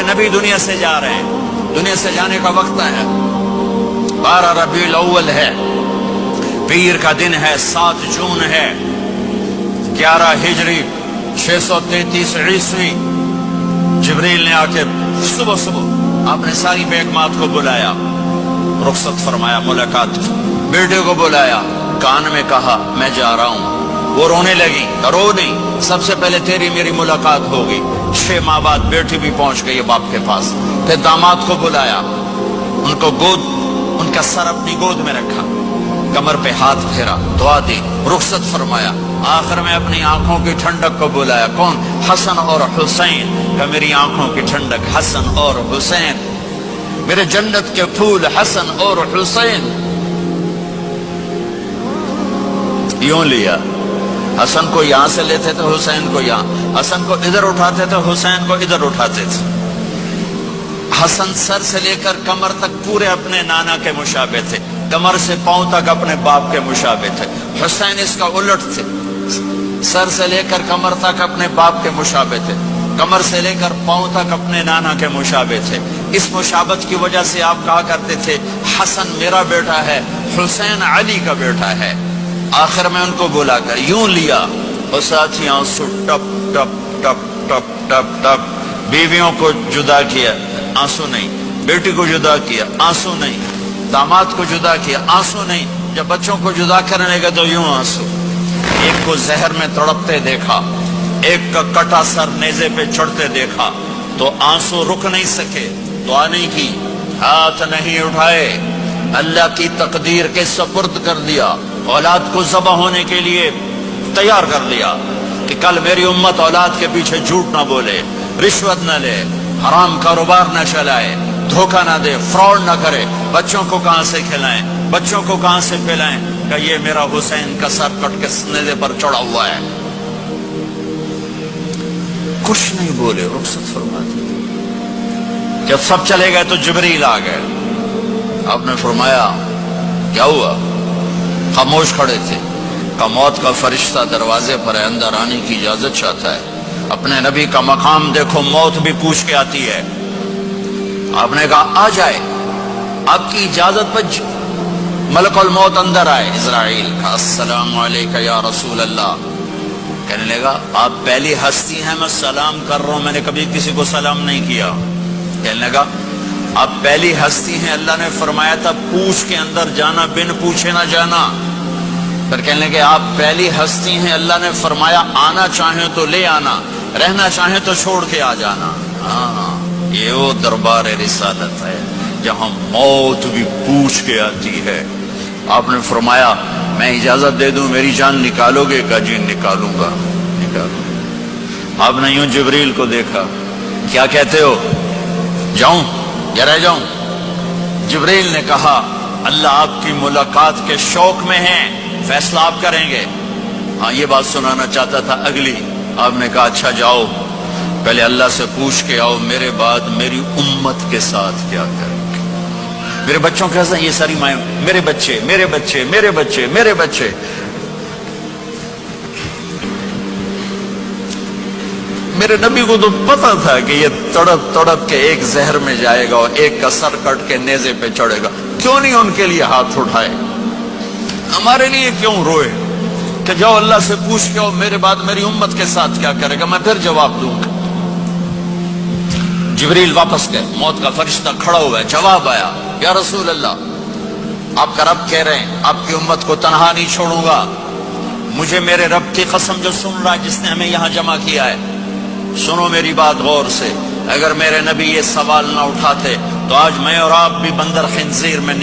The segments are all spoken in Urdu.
نبی دنیا سے جا رہے ہیں، دنیا سے جانے کا وقت ہے، 12 ربیع الاول ہے، پیر کا دن ہے، 7 جون ہے، 11 ہجری 633 عیسوی۔ جبریل نے آ کے صبح صبح آپ نے ساری بیگمات کو بلایا، رخصت فرمایا، ملاقات، بیٹے کو بلایا، کان میں کہا میں جا رہا ہوں۔ وہ رونے لگی، رو نہیں، سب سے پہلے تیری میری ملاقات ہوگی۔ 6 ماہ بعد بیٹی بھی پہنچ گئی باپ کے پاس۔ پھر داماد کو بلایا، ان کو ان کا سر اپنی گود میں رکھا، کمر پہ ہاتھ پھیرا، دعا دی، رخصت فرمایا۔ آخر میں اپنی آنکھوں کی ٹھنڈک کو بلایا، کون؟ حسن اور حسین، کہ میری آنکھوں کی ٹھنڈک حسن اور حسین، میرے جنت کے پھول حسن اور حسین۔ یوں لیا، حسن کو یہاں سے لیتے تھے، حسین کو یہاں، حسن کو ادھر اٹھاتے تھے، حسین کو ادھر اٹھاتے تھے۔ حسن سر سے لے کر کمر تک پورے اپنے نانا کے مشابہ تھے، کمر سے پاؤں تک اپنے باپ کے مشابہ تھے۔ حسین اس کا الٹ تھے، سر سے لے کر کمر تک اپنے باپ کے مشابہ تھے، کمر سے لے کر پاؤں تک اپنے نانا کے مشابہ تھے۔ اس مشابہت کی وجہ سے آپ کہا کرتے تھے حسن میرا بیٹا ہے، حسین علی کا بیٹا ہے۔ آخر میں ان کو بلا کر یوں لیا، اور ساتھی آنسو ٹپ ٹپ ٹپ ٹپ ٹپ ٹپ، بیویوں کو جدا کیا، آنسو نہیں، بیٹی کو جدا کیا، آنسو نہیں، داماد کو جدا کیا، آنسو نہیں، جب بچوں کو جدا کرنے لگے تو یوں آنسو۔ ایک کو زہر میں تڑپتے دیکھا، ایک کا کٹا سر نیزے پہ چڑھتے دیکھا، تو آنسو رک نہیں سکے، دعا نہیں کی، ہاتھ نہیں اٹھائے، اللہ کی تقدیر کے سپرد کر دیا، اولاد کو ذبح ہونے کے لیے تیار کر لیا کہ کل میری امت اولاد کے پیچھے جھوٹ نہ بولے، رشوت نہ لے، حرام کاروبار نہ چلائے، دھوکہ نہ دے، فراڈ نہ کرے، بچوں کو کہاں سے کھلائیں، بچوں کو کہاں سے پلائیں، کہ یہ میرا حسین کا سر کٹ کے نیزے پر چڑھا ہوا ہے۔ کچھ نہیں بولے، رخصت فرما دی۔ جب سب چلے گئے تو جبریل آ گئے، آپ نے فرمایا کیا ہوا؟ خاموش کھڑے تھے، کہ موت کا فرشتہ دروازے پر ہے، اندر آنے کی اجازت چاہتا ہے۔ اپنے نبی کا مقام دیکھو، موت بھی پوچھ کے آتی ہے۔ آپ نے کہا آ جائے، آپ کی اجازت پر ملک الموت اندر آئے۔ اسرائیل کا السلام علیکہ یا رسول اللہ، کہنے لگا آپ پہلی ہستی ہیں، میں سلام کر رہا ہوں، میں نے کبھی کسی کو سلام نہیں کیا۔ کہنے لگا آپ پہلی ہستی ہیں، اللہ نے فرمایا تھا پوچھ کے اندر جانا، بن پوچھے نہ جانا۔ پھر کہنے لگے آپ پہلی ہستی ہیں، اللہ نے فرمایا آنا چاہیں تو لے آنا، رہنا چاہیں تو چھوڑ کے آ جانا۔ ہاں، یہ وہ دربار رسالت ہے جہاں موت بھی پوچھ کے آتی ہے۔ آپ نے فرمایا میں اجازت دے دوں میری جان نکالو گے؟ کہ جی نکالوں گا، نکالوں۔ آپ نے یوں جبریل کو دیکھا، کیا کہتے ہو، جاؤں یا رہ جاؤں؟ جبریل نے کہا اللہ آپ کی ملاقات کے شوق میں ہیں، فیصلہ آپ کریں گے۔ ہاں یہ بات سنانا چاہتا تھا اگلی۔ آپ نے کہا اچھا جاؤ، پہلے اللہ سے پوچھ کے آؤ میرے بعد میری امت کے ساتھ کیا کریں گے، میرے بچوں کے ساتھ۔ یہ ساری مائیں میرے بچے میرے بچے میرے بچے میرے بچے۔ میرے نبی کو تو پتا تھا کہ یہ تڑپ تڑپ کے ایک زہر میں جائے گا اور ایک کا سر کٹ کے نیزے پہ چڑھے گا، کیوں نہیں ان کے لیے ہاتھ اٹھائے؟ ہمارے لیے کیوں روئے کہ جاؤ اللہ سے پوچھ کے آؤ میرے بعد میری امت کے ساتھ کیا کرے گا، میں پھر جواب دوں گا۔ جبریل واپس گئے، موت کا فرشتہ کھڑا ہوا ہے، جواب آیا یا رسول اللہ آپ کا رب کہہ رہے ہیں آپ کی امت کو تنہا نہیں چھوڑوں گا۔ مجھے میرے رب کی قسم جو سن رہا ہے جس نے ہمیں یہاں جمع کیا ہے، سنو میری بات غور سے، اگر میرے نبی یہ سوال نہ اٹھاتے تو آج میں اور آپ بھی بندر خنزیر میں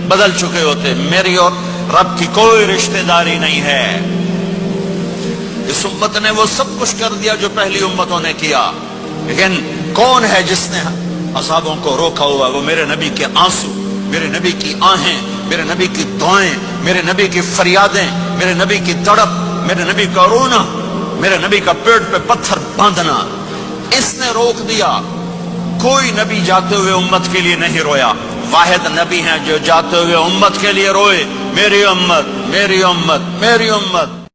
بدل چکے ہوتے۔ میری اور رب کی کوئی رشتہ داری نہیں ہے۔ اس امت نے وہ سب کچھ کر دیا جو پہلی امتوں نے کیا، لیکن کون ہے جس نے اصحابوں کو روکا ہوا؟ وہ میرے نبی کے آنسو، میرے نبی کی آہیں، میرے نبی کی دعائیں، میرے نبی کی فریادیں، میرے نبی کی تڑپ، میرے نبی کا رونا، میرے نبی کا پیٹ پہ پتھر باندھنا، اس نے روک دیا۔ کوئی نبی جاتے ہوئے امت کے لیے نہیں رویا، واحد نبی ہیں جو جاتے ہوئے امت کے لیے روئے، میری امت میری امت میری امت۔